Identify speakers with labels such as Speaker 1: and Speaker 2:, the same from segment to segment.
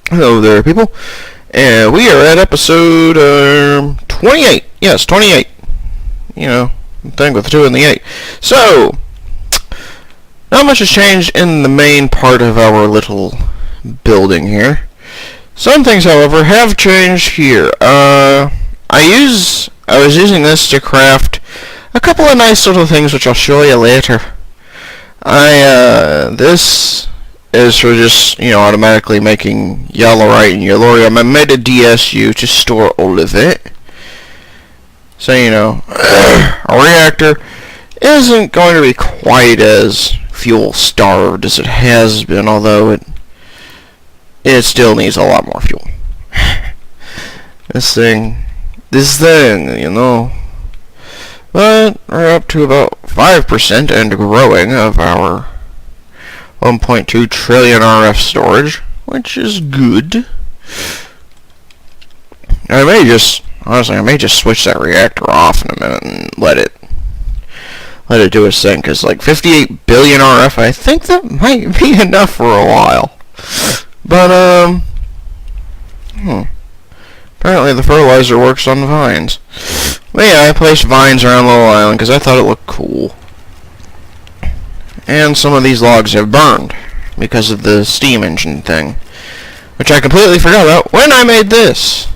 Speaker 1: Hello there, people. And we are at episode 28. Yes, 28. You know, thing with the 2 and the 8. So, not much has changed in the main part of our little building here. Some things, however, have changed here. I was using this to craft a couple of nice little things, which I'll show you later. This is for just, automatically making yellowite and yellorium. I made a DSU to store all of it. So, a reactor isn't going to be quite as fuel starved as it has been, although it still needs a lot more fuel. This thing, But we're up to about 5% and growing of our 1.2 trillion RF storage, which is good. I may just switch that reactor off in a minute and let it do its thing, because like 58 billion RF, I think that might be enough for a while. But apparently the fertilizer works on vines. But yeah, I placed vines around Little Island because I thought it looked cool. And some of these logs have burned because of the steam engine thing, which I completely forgot about when I made this.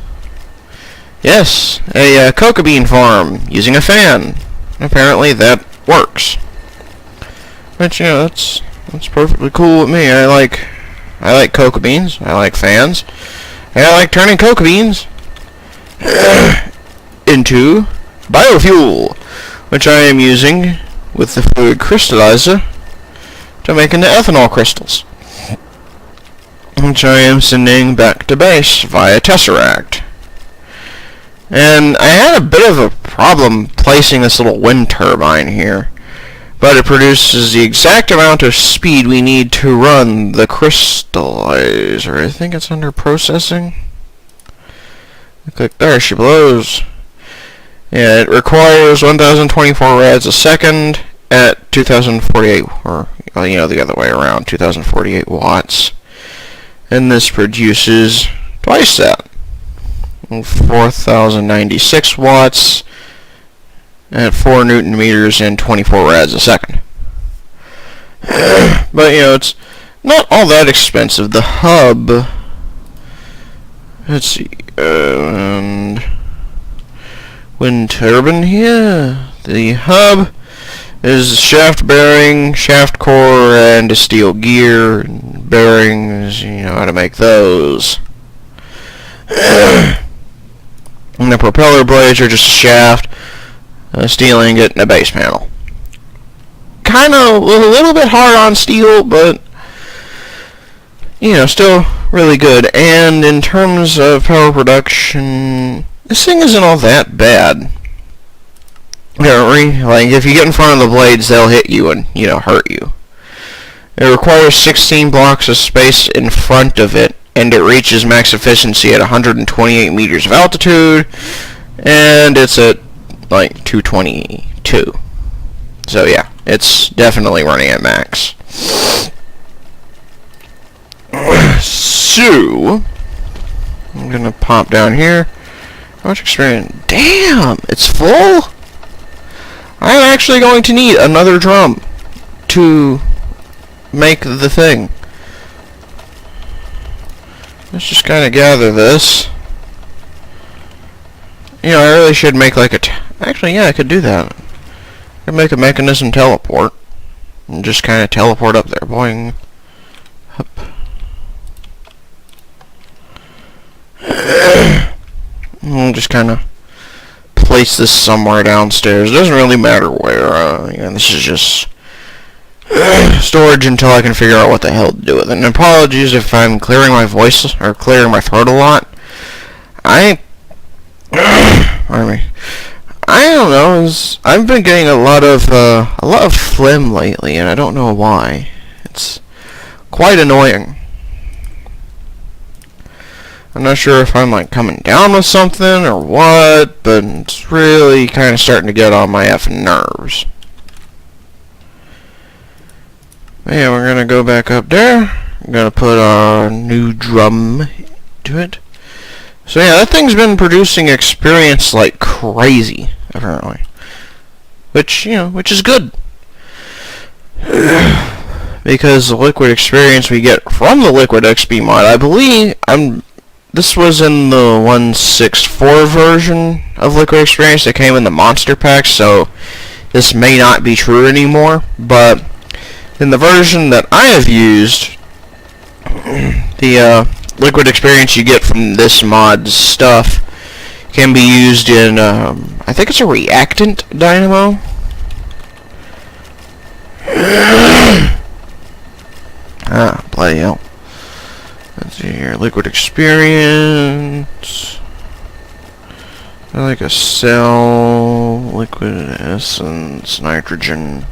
Speaker 1: Yes, a coca bean farm using a fan. Apparently that works. Which, that's perfectly cool with me. I like coca beans. I like fans. And I like turning coca beans into biofuel, which I am using with the fluid crystallizer to make into ethanol crystals, which I am sending back to base via Tesseract. And I had a bit of a problem placing this little wind turbine here, but it produces the exact amount of speed we need to run the crystallizer. I think it's under processing. I click there, she blows. Yeah, it requires 1024 rads a second at 2048, or the other way around, 2048 watts. And this produces twice that, 4096 watts at 4 newton meters and 24 rads a second. But it's not all that expensive. The hub, let's see, and wind turbine here. The hub is shaft bearing, shaft core, and a steel gear. And bearings, how to make those. And the propeller blades are just a shaft, a steel ingot, and a base panel. Kind of a little bit hard on steel, but still really good. And in terms of power production, this thing isn't all that bad. Like, if you get in front of the blades, they'll hit you and, hurt you. It requires 16 blocks of space in front of it, and it reaches max efficiency at 128 meters of altitude, and it's at, like, 222. So, yeah, it's definitely running at max. So, I'm gonna pop down here. How much experience? Damn! It's full? I'm actually going to need another drum to make the thing. Let's just kind of gather this. I really should make like actually, yeah, I could do that. I could make a mechanism teleport and just kind of teleport up there. Boing. Up. I'll just kind of place this somewhere downstairs. It doesn't really matter where. This is just storage until I can figure out what the hell to do with it. And apologies if I'm clearing my voice or clearing my throat a lot. Pardon me. I don't know. I've been getting a lot of phlegm lately, and I don't know why. It's quite annoying. I'm not sure if I'm like coming down with something or what, but it's really kind of starting to get on my effing nerves. Yeah, we're gonna go back up there. I'm gonna put a new drum to it. So yeah, that thing's been producing experience like crazy, apparently. Which is good. Because the liquid experience we get from the liquid XP mod, I believe, this was in the 1.6.4 version of liquid experience that came in the monster pack, so this may not be true anymore, but in the version that I have used, the liquid experience you get from this mod's stuff can be used in, I think it's a reactant dynamo. Ah, bloody hell. Let's see here, liquid experience. I like a cell, liquid essence, nitrogen.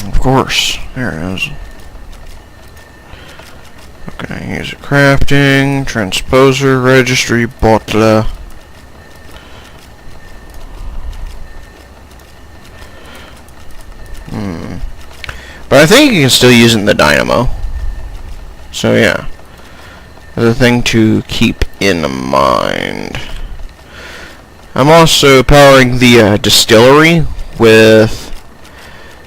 Speaker 1: Of course, there it is. Okay, use a crafting, transposer, registry, butler. But I think you can still use it in the dynamo. So yeah, the thing to keep in mind. I'm also powering the distillery with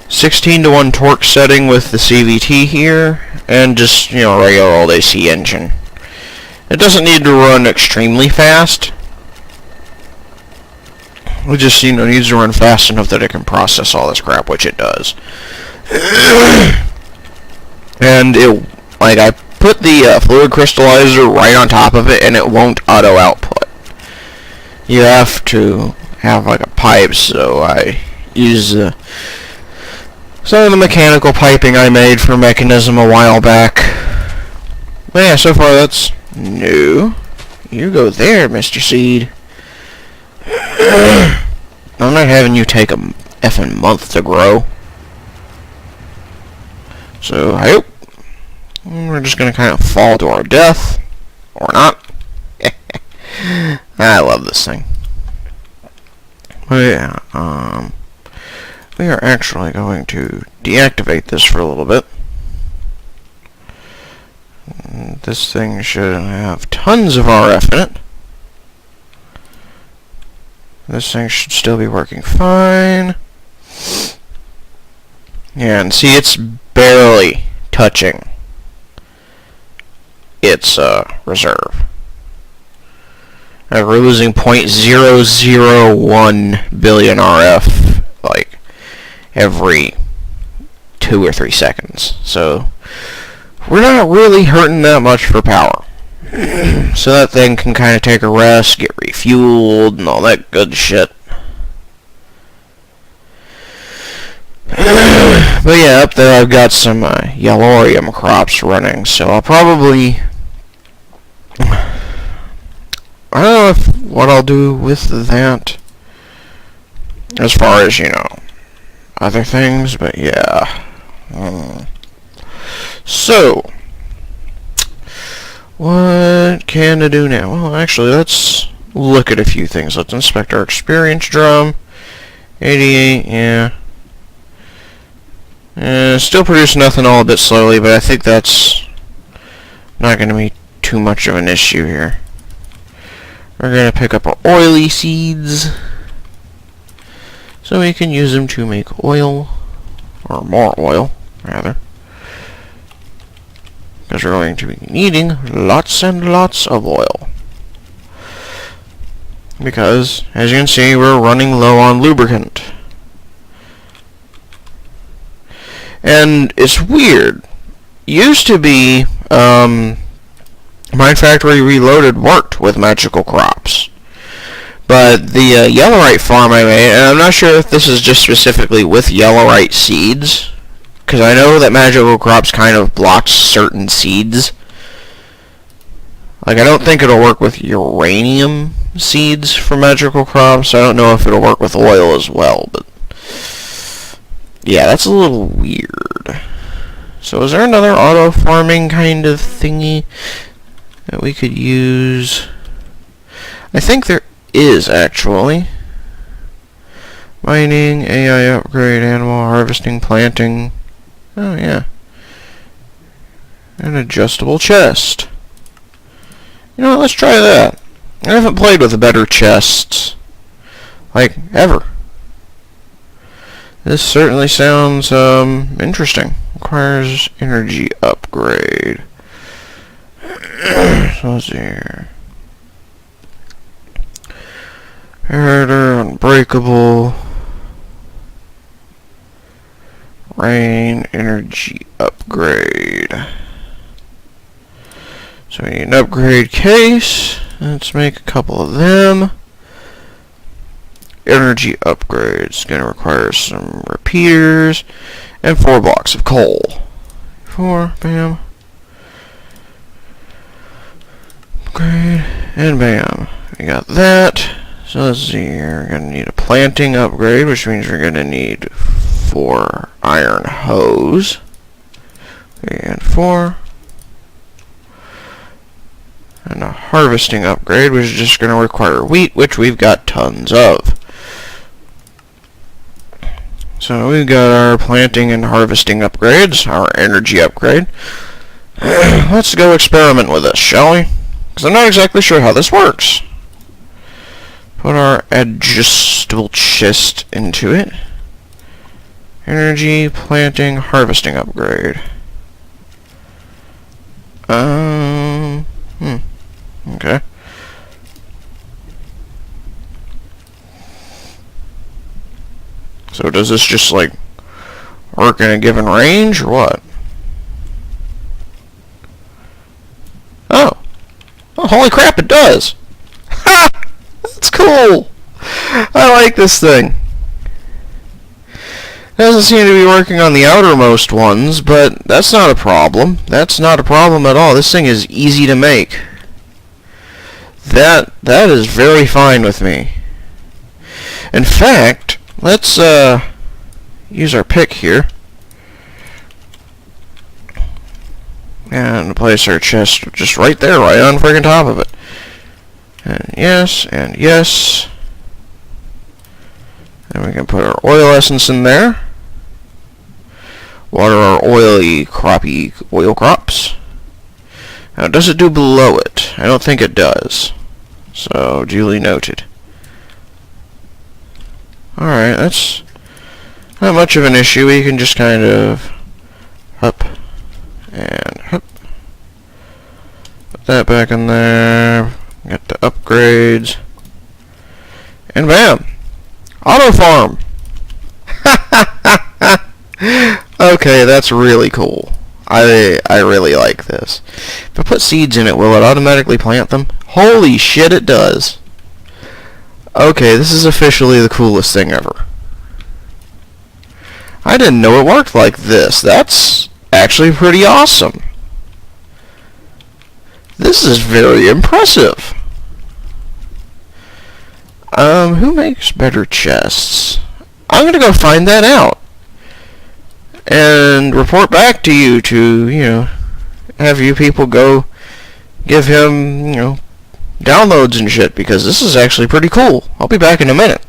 Speaker 1: 16:1 torque setting with the CVT here, and just, regular old AC engine. It doesn't need to run extremely fast. It just, needs to run fast enough that it can process all this crap, which it does. And I put the fluid crystallizer right on top of it, and it won't auto output. You have to have like a pipe, so I use some of the mechanical piping I made for Mechanism a while back. But yeah, so far that's new. You go there, Mr. Seed. I'm not having you take a effing month to grow. So, I hope we're just gonna kind of fall to our death. Or not. I love this thing. But yeah, we are actually going to deactivate this for a little bit. This thing should have tons of RF in it. This thing should still be working fine. Yeah, and see, it's barely touching its reserve. We're losing 0.001 billion RF like every 2 or 3 seconds. So we're not really hurting that much for power. So that thing can kind of take a rest, get refueled, and all that good shit. But yeah, up there I've got some yellorium crops running, so I'll probably... I don't know what I'll do with that as far as, other things, but yeah. So, what can I do now? Well, actually, let's look at a few things. Let's inspect our experience drum. 88, yeah. Still producing ethanol a bit slowly, but I think that's not going to be too much of an issue here. We're going to pick up our oily seeds, so we can use them to make oil, or more oil, rather. Because we're going to be needing lots and lots of oil. Because, as you can see, we're running low on lubricant. And it's weird. Used to be, Mine Factory Reloaded worked with magical crops. But the yellorite farm I made, and I'm not sure if this is just specifically with yellorite seeds, because I know that magical crops kind of blocks certain seeds. Like, I don't think it'll work with uranium seeds for magical crops. I don't know if it'll work with oil as well, but yeah, that's a little weird. So is there another auto farming kind of thingy that we could use? I think there is, actually. Mining, AI upgrade, animal harvesting, planting. Oh, yeah. An adjustable chest. You know what, let's try that. I haven't played with better chests, like, ever. This certainly sounds, interesting. Requires energy upgrade. So let's see here. Herder, unbreakable. Rain, energy upgrade. So we need an upgrade case. Let's make a couple of them. Energy upgrades. Gonna require some repeaters and 4 blocks of coal. 4, bam. Upgrade, and bam. We got that. So let's see here. We're gonna need a planting upgrade, which means we're gonna need 4 iron hose. 3 and 4. And a harvesting upgrade, which is just going to require wheat, which we've got tons of. So we've got our planting and harvesting upgrades, our energy upgrade. Let's go experiment with this, shall we? Because I'm not exactly sure how this works. Put our adjustable chest into it. Energy, planting, harvesting upgrade. Okay. So does this just, like, work in a given range, or what? Oh. Oh, holy crap, it does! Ha! That's cool! I like this thing. It doesn't seem to be working on the outermost ones, but that's not a problem. That's not a problem at all. This thing is easy to make. That is very fine with me. In fact, let's use our pick here and place our chest just right there, right on friggin' top of it. And yes, and yes. And we can put our oil essence in there. Water our oily, croppy oil crops. Now, does it do below it? I don't think it does. So, duly noted. Alright, that's not much of an issue. We can just kind of up and up. Put that back in there. Get the upgrades. And bam! Auto farm! Okay, that's really cool. I really like this. If I put seeds in it, will it automatically plant them? Holy shit, it does. Okay, this is officially the coolest thing ever. I didn't know it worked like this. That's actually pretty awesome. This is very impressive. Who makes better chests? I'm gonna go find that out. And report back to you to, you know, have you people go give him, you know, downloads and shit, because this is actually pretty cool. I'll be back in a minute.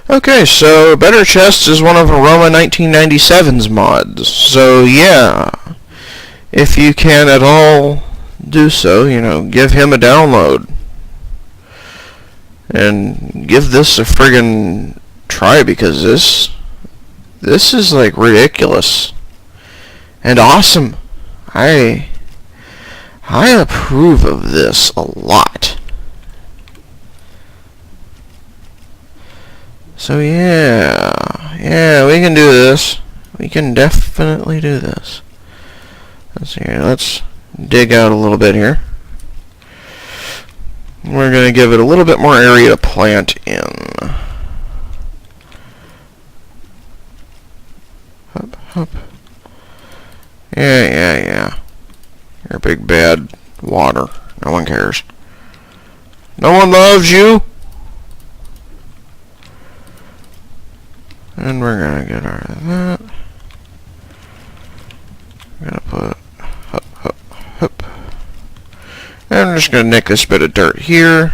Speaker 1: Okay, so Better Chests is one of Aroma 1997's mods. So yeah, if you can at all do so, you know, give him a download. And give this a friggin' try, because this is like ridiculous and awesome. I approve of this a lot. So yeah, we can do this. We can definitely do this. Let's see here. Let's dig out a little bit here. We're going to give it a little bit more area to plant in. Hup, hup. Yeah. You're big bad water. No one cares. No one loves you. And we're going to get rid of that. We're going to put hup, hup, hup. And I'm just going to nick this bit of dirt here.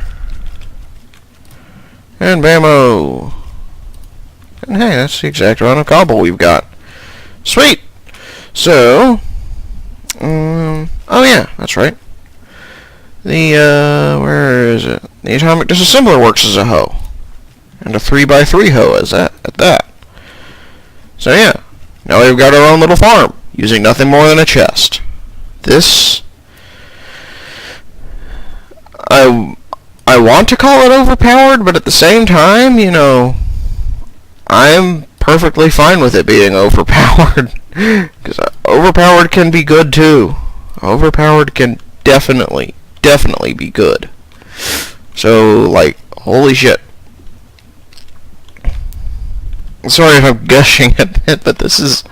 Speaker 1: And bammo. And hey, that's the exact amount of cobble we've got. Sweet! So, That's right. The, where is it? The atomic disassembler works as a hoe. And a 3x3 hoe is at that. So yeah, now we've got our own little farm, using nothing more than a chest. This, I want to call it overpowered, but at the same time, you know, I'm perfectly fine with it being overpowered. Because overpowered can be good too. Overpowered can definitely be good. So, like, holy shit. Sorry if I'm gushing a bit, but this is,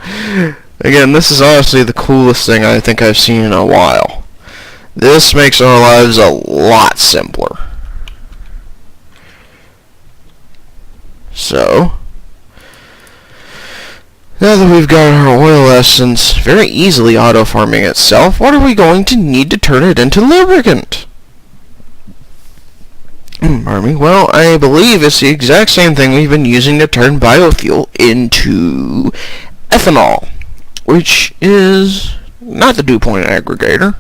Speaker 1: again, this is honestly the coolest thing I think I've seen in a while. This makes our lives a lot simpler. So, now that we've got our oil essence very easily auto-farming itself, what are we going to need to turn it into lubricant? Pardon me. Well, I believe it's the exact same thing we've been using to turn biofuel into ethanol, which is not the dew point aggregator.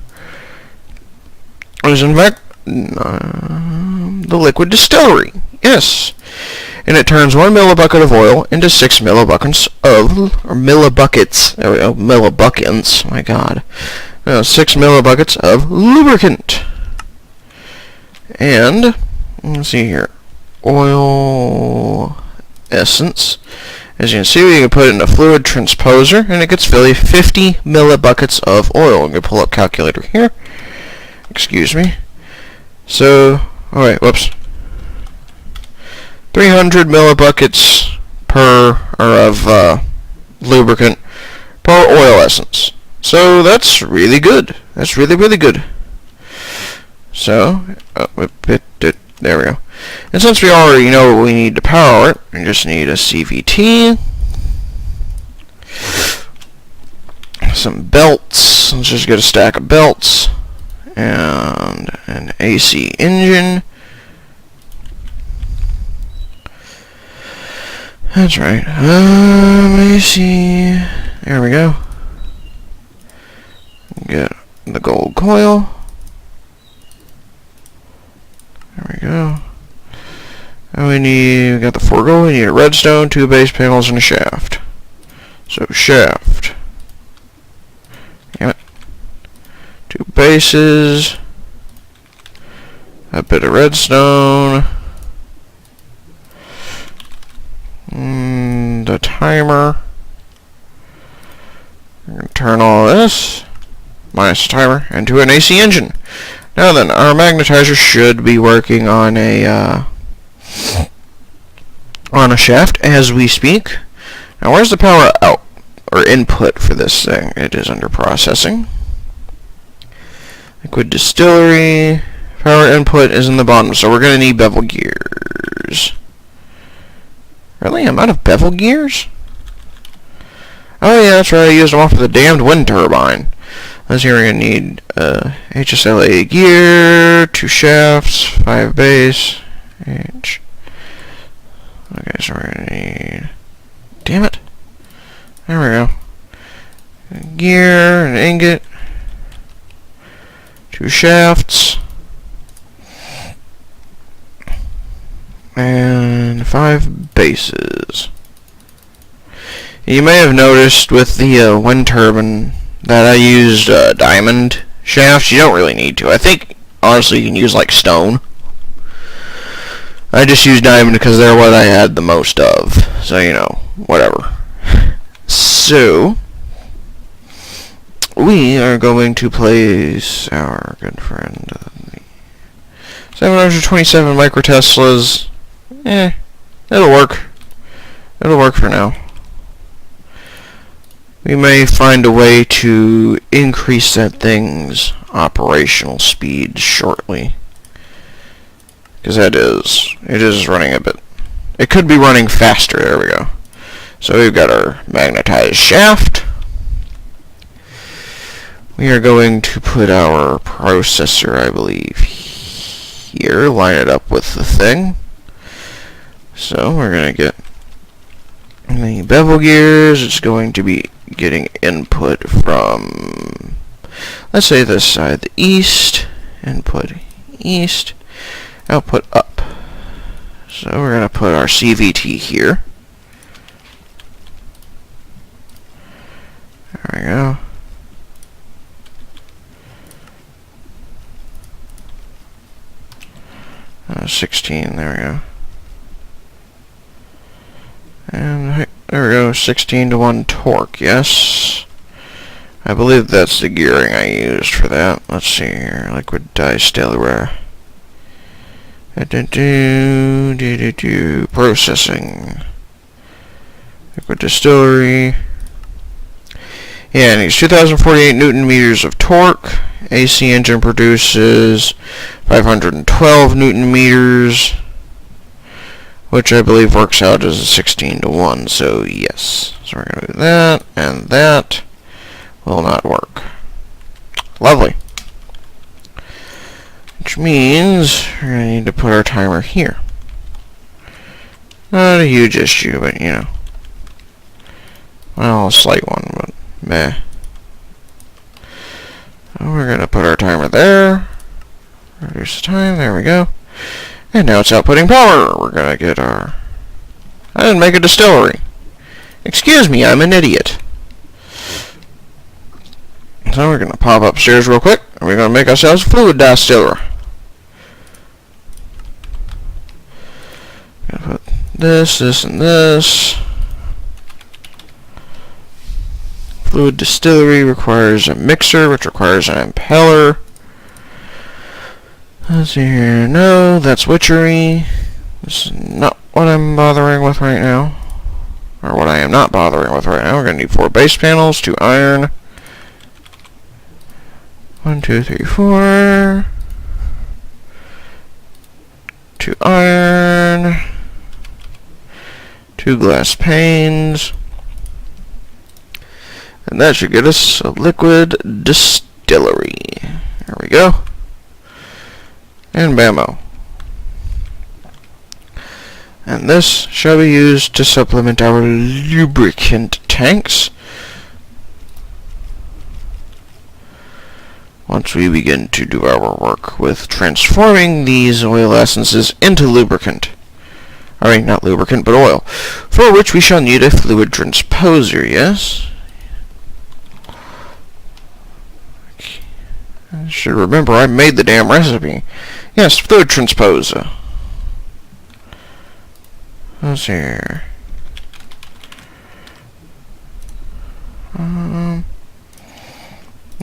Speaker 1: It is in fact the liquid distillery. Yes. And it turns 1 millibucket of oil into 6 millibuckets of, or millibuckets, there we go, millibuckets, my god, 6 millibuckets of lubricant. And, let's see here, oil essence. As you can see, we can put it in a fluid transposer, and it gets 50 millibuckets of oil. I'm going to pull up calculator here. Excuse me. So, alright, whoops. 300 millibuckets of lubricant per oil essence. So that's really good. That's really good. So, there we go. And since we already know what we need to power it, we just need a CVT, some belts. Let's just get a stack of belts, and an AC engine. That's right. AC. There we go. Get the gold coil. There we go. And we got the forego. We need a redstone, 2 base panels, and a shaft. So shaft. Damn it. 2 bases. A bit of redstone. The timer. We're going to turn all this, minus the timer, into an AC engine. Now then, our magnetizer should be working on a shaft as we speak. Now where's the power out, or input for this thing? It is under processing. Liquid distillery. Power input is in the bottom, so we're going to need bevel gears. Really? I'm out of bevel gears? Oh yeah, that's right, I used them off of the damned wind turbine. Let's see, we're going to need HSLA gear, 2 shafts, 5 base, H. Okay, so we're going to need... Damn it. There we go. Gear, an ingot, 2 shafts, and 5 bases. You may have noticed with the wind turbine that I used diamond shafts. You don't really need to. I think, honestly, you can use, like, stone. I just used diamond because they're what I had the most of. So, you know, whatever. So, we are going to place our good friend 727 microteslas. It'll work. It'll work for now. We may find a way to increase that thing's operational speed shortly. Because it is running a bit. It could be running faster. There we go. So we've got our magnetized shaft. We are going to put our processor, I believe, here. Line it up with the thing. So we're going to get the bevel gears. It's going to be getting input from let's say this side, the east, input east, output up. So we're going to put our CVT here. There we go. 16, there we go. And there we go, 16 to 1 torque, yes. I believe that's the gearing I used for that. Let's see here, liquid distillate. Processing. Liquid distillery. Yeah, and it's 2,048 Newton meters of torque. AC engine produces 512 Newton meters, which I believe works out as a 16 to 1, so yes. So we're going to do that, and that will not work. Lovely. Which means we're going to need to put our timer here. Not a huge issue, but you know. Well, a slight one, but meh. So we're going to put our timer there. Reduce the time, there we go. And now it's outputting power. We're going to get our... I didn't make a distillery. Excuse me, I'm an idiot. So we're going to pop upstairs real quick, and we're going to make ourselves a fluid distiller. Gonna put this, this, and this. Fluid distillery requires a mixer, which requires an impeller. Let's see here. No, that's witchery. This is not what I'm bothering with right now. Or what I am not bothering with right now. We're going to need 4 base panels, 2 iron. 1, 2, 3, 4. 2 iron. 2 glass panes. And that should get us a liquid distillery. There we go. And bammo. And this shall be used to supplement our lubricant tanks once we begin to do our work with transforming these oil essences into lubricant. I mean, not lubricant, but oil, for which we shall need a fluid transposer, yes? I should remember I made the damn recipe. Yes, fluid transposer. Let's see here.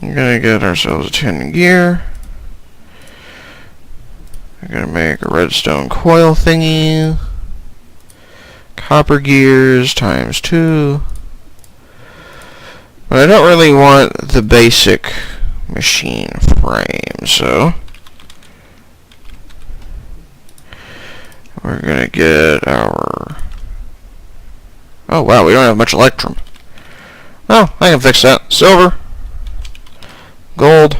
Speaker 1: We're gonna get ourselves a 10 gear. We're gonna make a redstone coil thingy. Copper gears times 2. But I don't really want the basic machine frame, so we're gonna get our... Oh wow, we don't have much electrum. Oh, I can fix that. Silver, gold,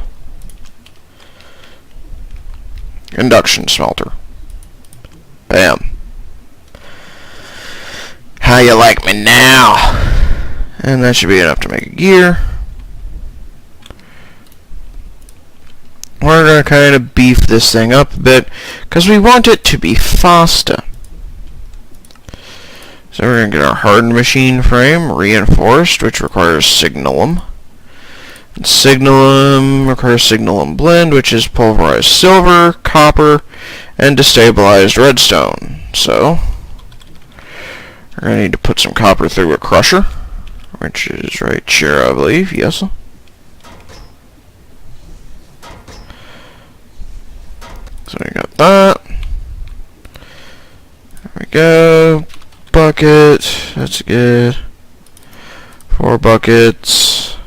Speaker 1: induction smelter. Bam. How you like me now? And that should be enough to make a gear. We're going to kind of beef this thing up a bit, because we want it to be faster. So we're going to get our hardened machine frame, reinforced, which requires signalum. And signalum requires signalum blend, which is pulverized silver, copper, and destabilized redstone. So we're going to need to put some copper through a crusher, which is right here, I believe, yes. So we got that. There we go. Bucket. That's good. 4 buckets.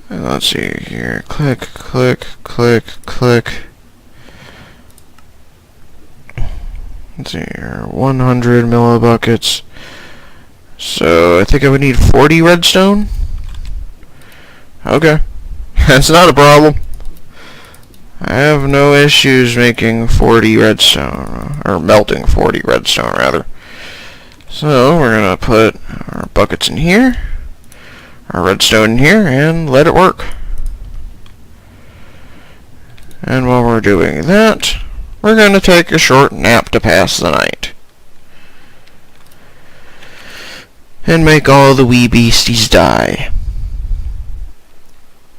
Speaker 1: And let's see here. Click, click, click, click. Let's see here. 100 millibuckets. So I think I would need 40 redstone. Okay. That's not a problem. I have no issues making 40 redstone, or melting 40 redstone, rather. So, we're going to put our buckets in here. our redstone in here and let it work. And while we're doing that, we're going to take a short nap to pass the night. And make all the wee beasties die.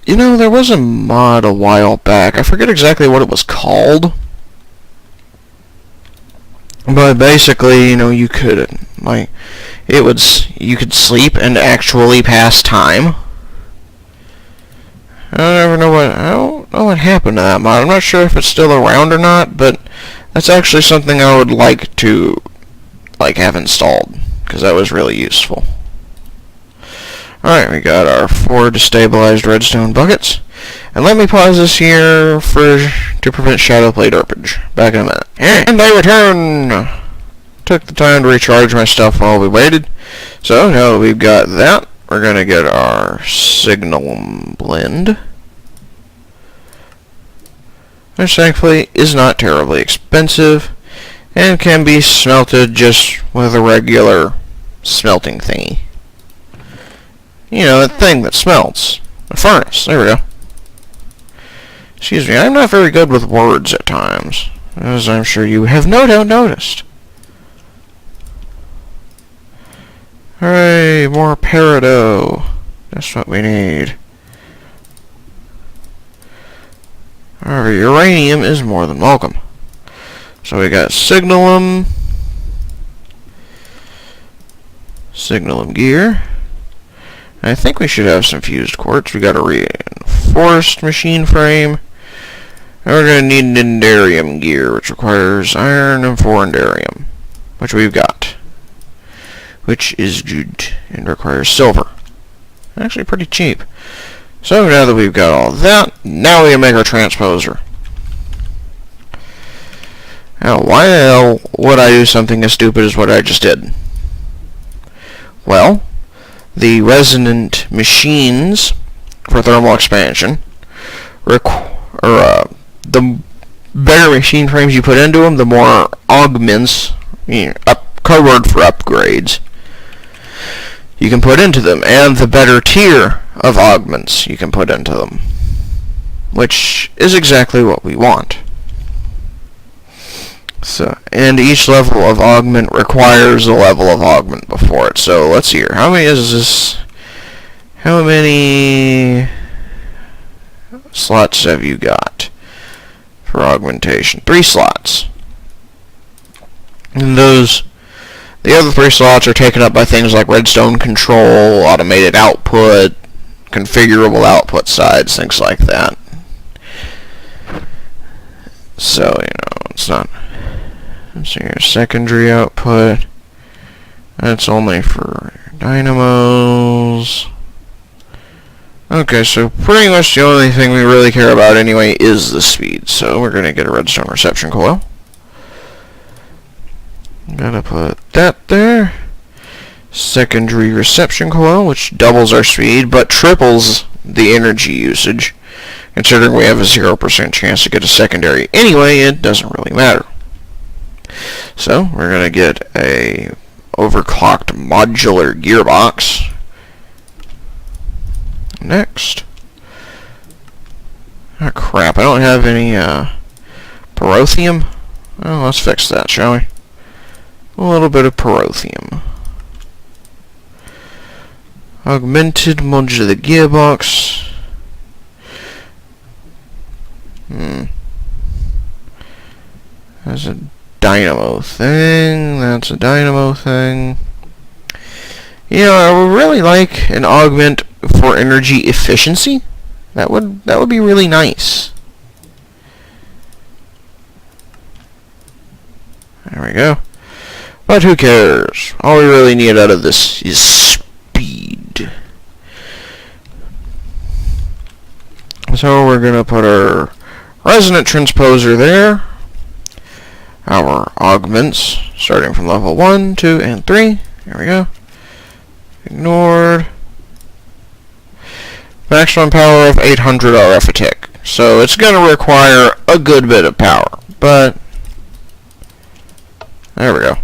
Speaker 1: You know, there was a mod a while back. I forget exactly what it was called. But basically, you know, you could, like, you could sleep and actually pass time. I don't know what happened to that mod. I'm not sure if it's still around or not, but that's actually something I would like to, have installed, because that was really useful. Alright, we got our 4 destabilized redstone buckets. And let me pause this here to prevent shadow play derpage. Back in a minute. And I return! Took the time to recharge my stuff while we waited. So now that we've got that, we're going to get our signal blend, which thankfully is not terribly expensive and can be smelted just with a regular smelting thingy. You know, that thing that smelts. A furnace. There we go. Excuse me, I'm not very good with words at times, as I'm sure you have no doubt noticed. Hooray, more peridot. That's what we need. However, uranium is more than welcome. So we got signalum gear. I think we should have some fused quartz. We got a reinforced machine frame. And we're going to need indarium gear, which requires iron and 4 indarium, which we've got, which is good and requires silver. Actually pretty cheap. So now that we've got all that, now we can make our transposer. Now, why the hell would I do something as stupid as what I just did? Well, the resonant machines for thermal expansion the better machine frames you put into them, the more augments, code word for upgrades, you can put into them, and the better tier of augments you can put into them, which is exactly what we want. So, and each level of augment requires a level of augment before it. So let's see here. How many is this? How many slots have you got for augmentation? 3 slots. And the other 3 slots are taken up by things like redstone control, automated output, configurable output sides, things like that. So, it's not... Let's see here, secondary output. That's only for dynamos. Okay, so pretty much the only thing we really care about anyway is the speed. So we're going to get a redstone reception coil. Gotta put that there. Secondary reception coil, which doubles our speed, but triples the energy usage. Considering we have a 0% chance to get a secondary anyway, it doesn't really matter. So, we're going to get a overclocked modular gearbox. Next. Oh crap, I don't have any pyrotheum. Well, let's fix that, shall we? A little bit of pyrotheum. Augmented modular gearbox. That's a dynamo thing. That's a dynamo thing. I would really like an augment for energy efficiency. That would be really nice. There we go. But who cares? All we really need out of this is speed. So we're gonna put our resonant transposer there. Our augments, starting from level 1, 2, and 3. Here we go. Ignored. Maximum power of 800 RF a tick. So it's going to require a good bit of power. But, there we go.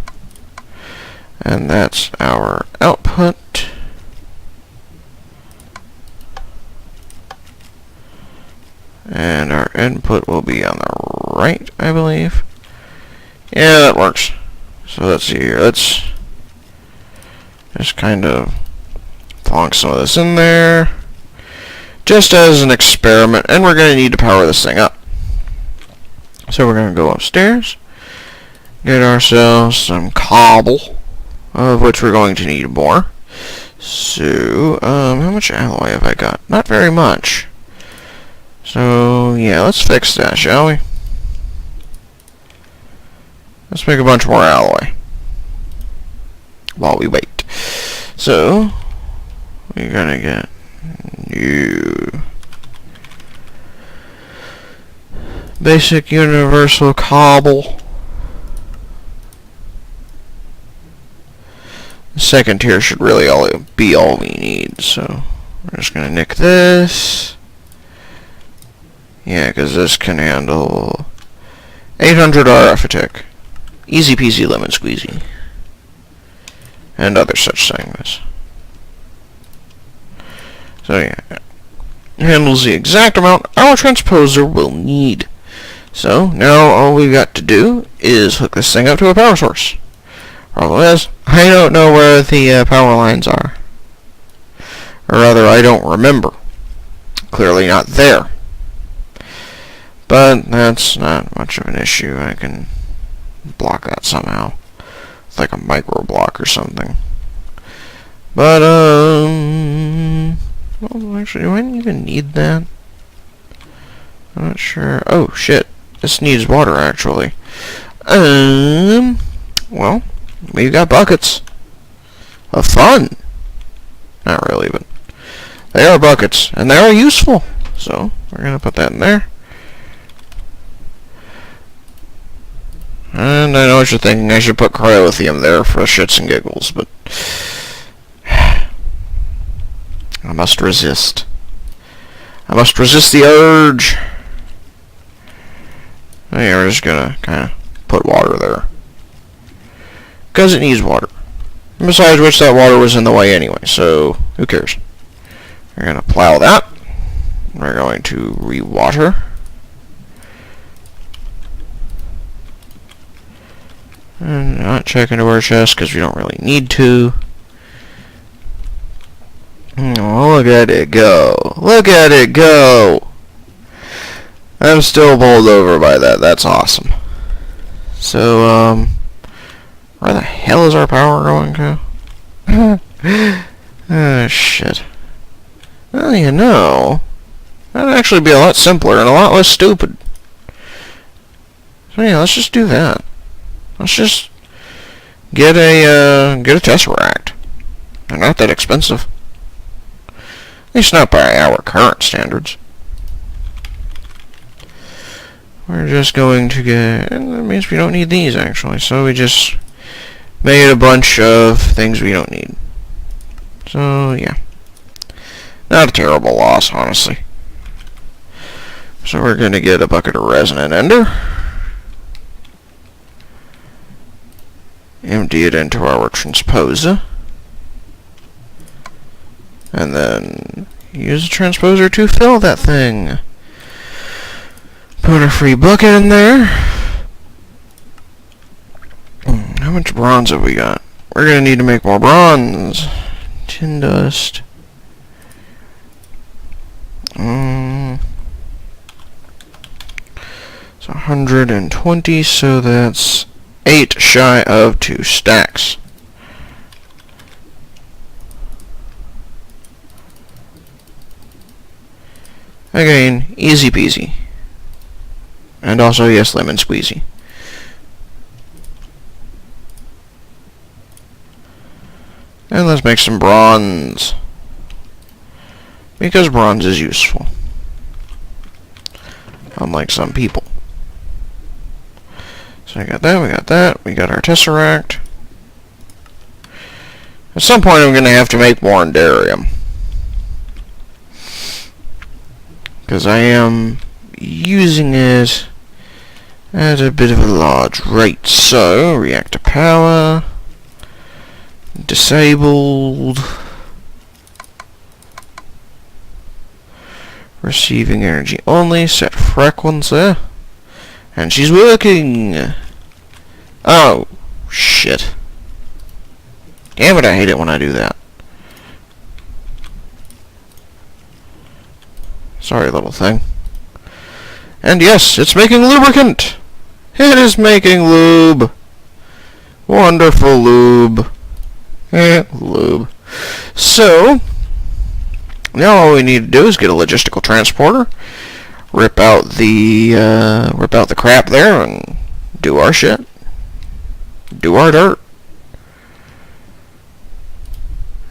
Speaker 1: And that's our output. And our input will be on the right, I believe. Yeah, that works. So let's see here. Let's just kind of plonk some of this in there, just as an experiment, and we're going to need to power this thing up. So we're going to go upstairs, get ourselves some cobble, of which we're going to need more. So, how much alloy have I got? Not very much. So, yeah, let's fix that, shall we? Let's make a bunch more alloy while we wait. So, we're gonna get new basic universal cobble. The second tier should really be all we need, so we're just gonna nick this. Yeah, because this can handle 800 RF a tick. Easy peasy lemon squeezy. And other such things. So yeah, it handles the exact amount our transposer will need. So now all we've got to do is hook this thing up to a power source. Problem is, I don't know where the power lines are. Or rather, I don't remember. Clearly not there. But that's not much of an issue. I can block that somehow. It's like a micro block or something. But, well, actually, do I even need that? I'm not sure. Oh, shit. This needs water, actually. Well, we've got buckets of fun. Not really, but they are buckets, and they are useful. So, we're going to put that in there. And I know what you're thinking, I should put cryolithium there for shits and giggles, but I must resist. I must resist the urge. Oh, yeah, we're just gonna kind of put water there. Because it needs water. And besides which, that water was in the way anyway, so who cares? We're gonna plow that. We're going to re-water. And not check into our chest because we don't really need to. Oh, look at it go. Look at it go. I'm still bowled over by that. That's awesome. So, where the hell is our power going to? Oh, shit. Well, you know, that'd actually be a lot simpler and a lot less stupid. So, yeah, let's just do that. Let's just get a Tesseract. They're not that expensive. At least not by our current standards. We're just going to get... And that means we don't need these, actually. So we just made a bunch of things we don't need. So, yeah. Not a terrible loss, honestly. So we're going to get a bucket of resonant ender. Empty it into our transposer. And then use the transposer to fill that thing. Put a free bucket in there. How much bronze have we got? We're going to need to make more bronze. Tin dust. It's 120, so that's 8 shy of 2 stacks. Again, easy peasy. And also, yes, lemon squeezy. And let's make some bronze. Because bronze is useful. Unlike some people. So we got that, we got our Tesseract. At some point I'm going to have to make more Endarium. Because I am using it at a bit of a large rate. So, reactor power, disabled, Receiving energy only. Set frequency. And she's working. Oh, shit. Damn it, I hate it when I do that. Sorry, little thing. And yes, it's making lubricant. It is making lube. Wonderful lube. Lube. So, now all we need to do is get a logistical transporter, rip out the crap there, and do our shit. Do our dirt.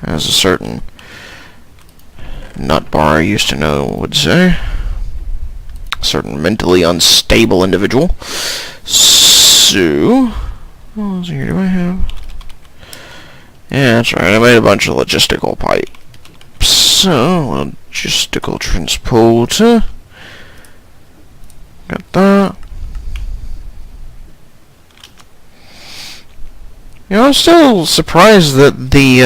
Speaker 1: As a certain nut bar I used to know would say. A certain mentally unstable individual. So, what else here do I have? Yeah, that's right. I made a bunch of logistical pipes. So, logistical transporter. Got that. You know, I'm still surprised that the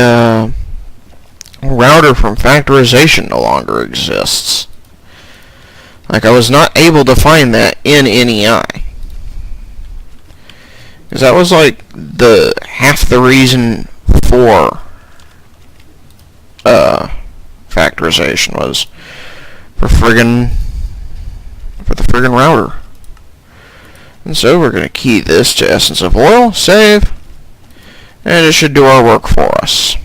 Speaker 1: router from factorization no longer exists. Like, I was not able to find that in NEI. Because that was like half the reason for factorization was for the friggin' router. And so we're gonna key this to essence of oil, save, and it should do our work for us.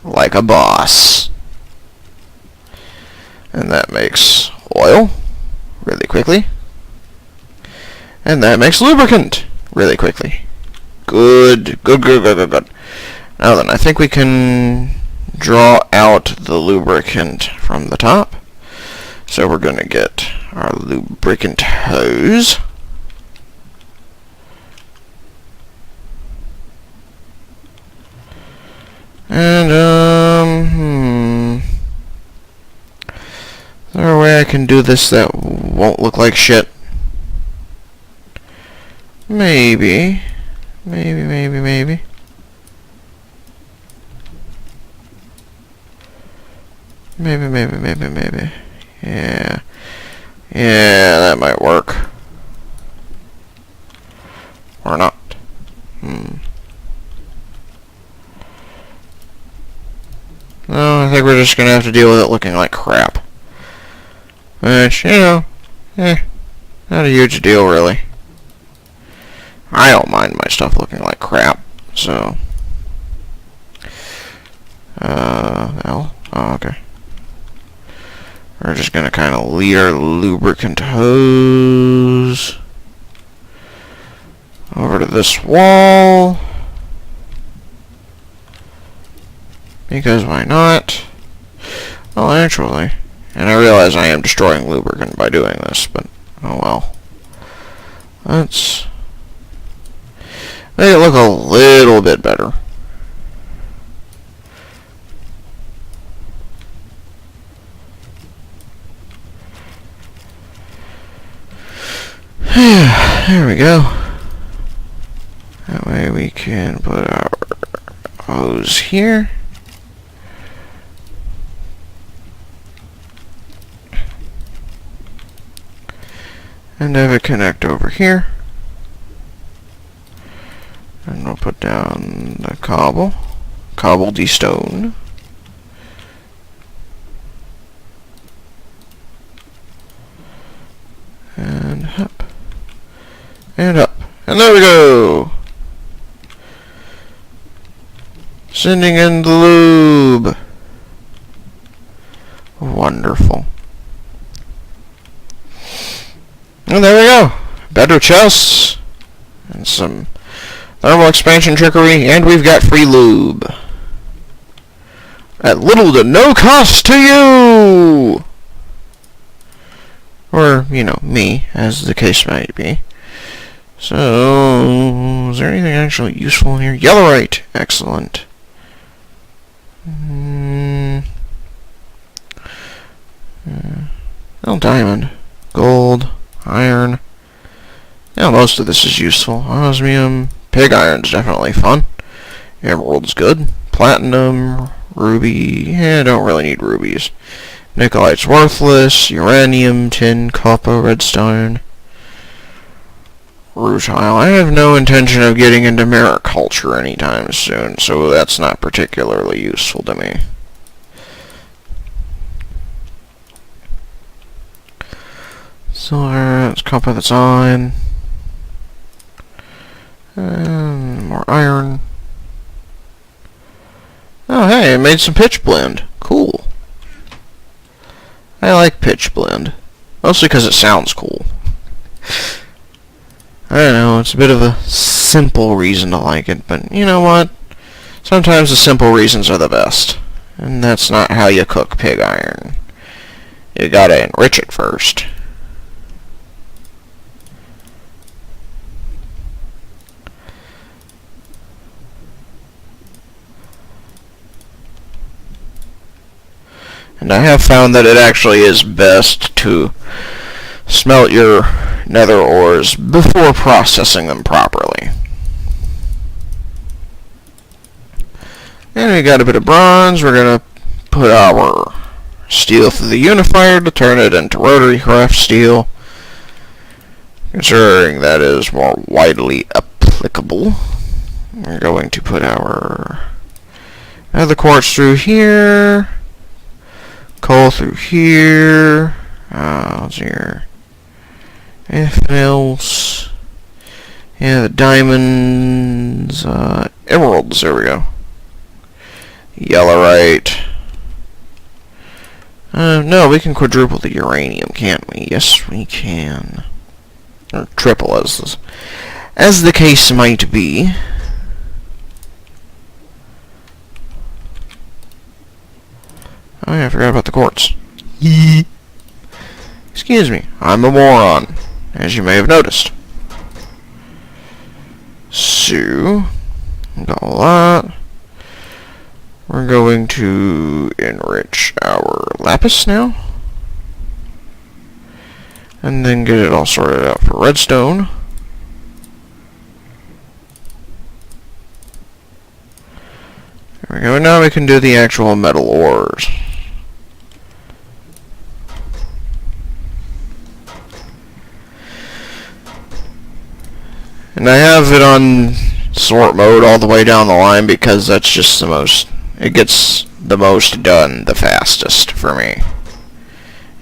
Speaker 1: Like a boss. And that makes oil really quickly. And that makes lubricant really quickly. Good. Now then, I think we can draw out the lubricant from the top. So we're going to get our lubricant hose. And, is there a way I can do this that won't look like shit? Maybe. Maybe. Yeah, that might work. Or not. No, I think we're just gonna have to deal with it looking like crap. Which, you know, not a huge deal, really. I don't mind my stuff looking like crap, so. Oh, okay. We're just gonna kind of lead our lubricant hose over to this wall. Because why not? Well, actually, and I realize I am destroying lubricant by doing this, but oh well. Let's make it look a little bit better. There we go. That way we can put our hose here. And have it connect over here. And we'll put down the cobbled stone. And up. And up. And there we go! Sending in the lube. Wonderful. And there we go. Better chests. And some thermal expansion trickery. And we've got free lube. At little to no cost to you! Or, you know, me, as the case might be. So, is there anything actually useful in here? Yellowite. Excellent. Well, diamond. Gold. Iron. Yeah, most of this is useful. Osmium. Pig iron's definitely fun. Emerald's good. Platinum. Ruby. Yeah, don't really need rubies. Nikolite's worthless. Uranium, tin, copper, redstone. Rutile. I have no intention of getting into merit culture anytime soon, so that's not particularly useful to me. Silver, that's copper, that's on. More iron. Oh hey, I made some pitch blende. Cool. I like pitch blende. Mostly because it sounds cool. I don't know, it's a bit of a simple reason to like it, but you know what? Sometimes the simple reasons are the best. And that's not how you cook pig iron. You gotta enrich it first. And I have found that it actually is best to smelt your nether ores before processing them properly. And we got a bit of bronze. We're going to put our steel through the unifier to turn it into rotary craft steel, considering that is more widely applicable. We're going to put our nether quartz through here, coal through here. What's here? Anything else? Yeah, the diamonds, emeralds. There we go. Yellowite. No, we can quadruple the uranium, can't we? Yes, we can. Or triple, as the case might be. Oh yeah, I forgot about the quartz. Excuse me, I'm a moron, as you may have noticed. So, got a lot. We're going to enrich our lapis now. And then get it all sorted out for redstone. There we go, now we can do the actual metal ores. And I have it on sort mode all the way down the line because that's just the most, it gets the most done the fastest for me.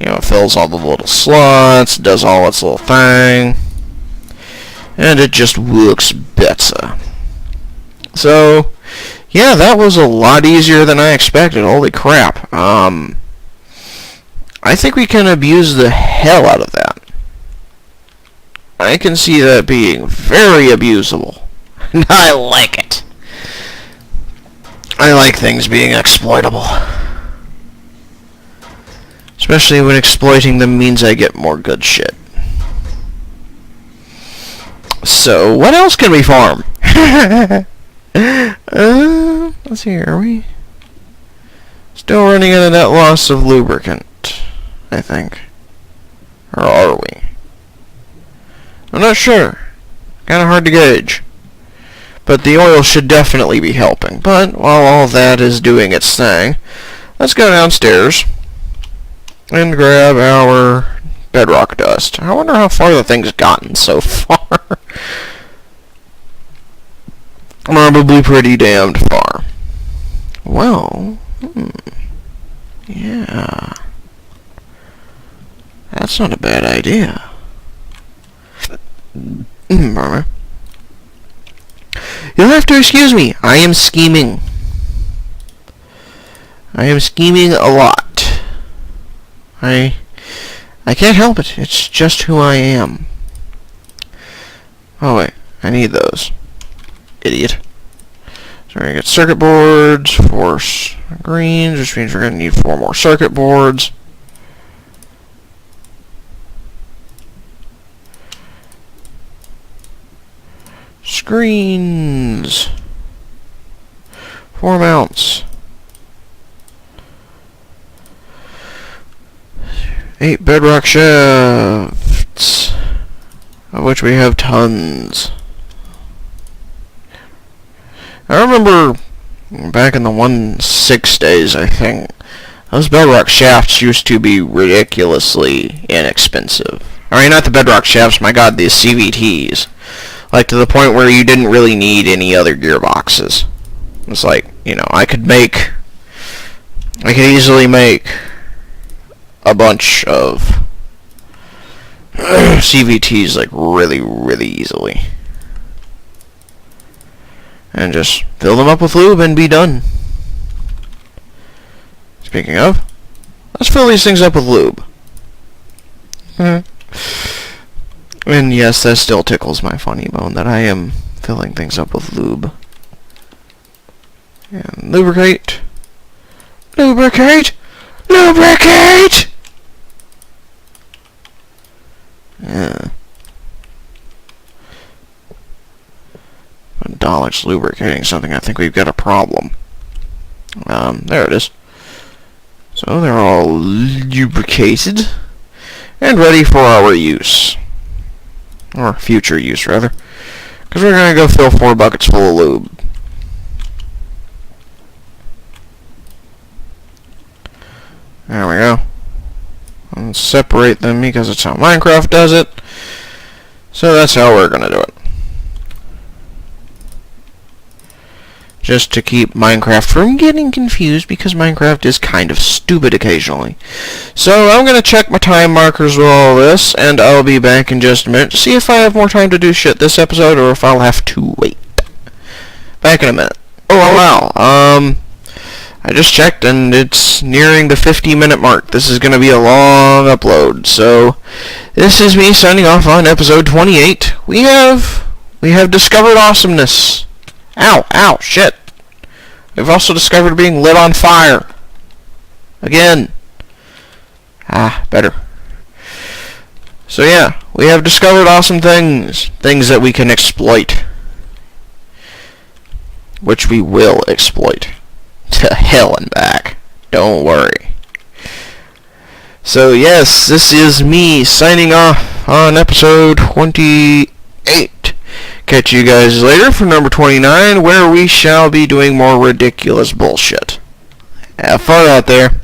Speaker 1: You know, it fills all the little slots, does all its little thing, and it just works better. So, yeah, that was a lot easier than I expected. Holy crap. I think we can abuse the hell out of that. I can see that being very abusable. And I like it. I like things being exploitable. Especially when exploiting them means I get more good shit. So, what else can we farm? Let's see, are we still running into that loss of lubricant, I think. Or are we? I'm not sure. Kinda hard to gauge. But the oil should definitely be helping. But while all that is doing its thing, let's go downstairs and grab our bedrock dust. I wonder how far the thing's gotten so far. Probably pretty damned far. Well, yeah. That's not a bad idea. You'll have to excuse me. I am scheming. I am scheming a lot. I can't help it. It's just who I am. Oh wait, I need those. Idiot. So we're gonna get circuit boards, 4 greens, which means we're gonna need 4 more circuit boards. Screens. 4 mounts. 8 bedrock shafts, of which we have tons. I remember back in the 1.6 days, I think, Those bedrock shafts used to be ridiculously inexpensive. I mean, not the bedrock shafts, my god, the CVTs. Like, to the point where you didn't really need any other gearboxes. It's like, you know, I could easily make a bunch of CVTs, like, really, really easily. And just fill them up with lube and be done. Speaking of, let's fill these things up with lube. And yes, that still tickles my funny bone that I am filling things up with lube. And lubricate. Lubricate! Lubricate! Yeah. $1 lubricating something, I think we've got a problem. There it is. So they're all lubricated and ready for our use. Or future use, rather. Because we're going to go fill 4 buckets full of lube. There we go. And separate them because it's how Minecraft does it. So that's how we're going to do it. Just to keep Minecraft from getting confused, because Minecraft is kind of stupid occasionally. So I'm going to check my time markers with all this, and I'll be back in just a minute to see if I have more time to do shit this episode, or if I'll have to wait. Back in a minute. Oh, wow. I just checked, and it's nearing the 50-minute mark. This is going to be a long upload. So this is me signing off on episode 28. We have discovered awesomeness. Ow, ow, shit. We've also discovered being lit on fire. Again. Ah, better. So yeah, we have discovered awesome things. Things that we can exploit. Which we will exploit. To hell and back. Don't worry. So yes, this is me signing off on episode 28. Catch you guys later for number 29, where we shall be doing more ridiculous bullshit. Have fun out there.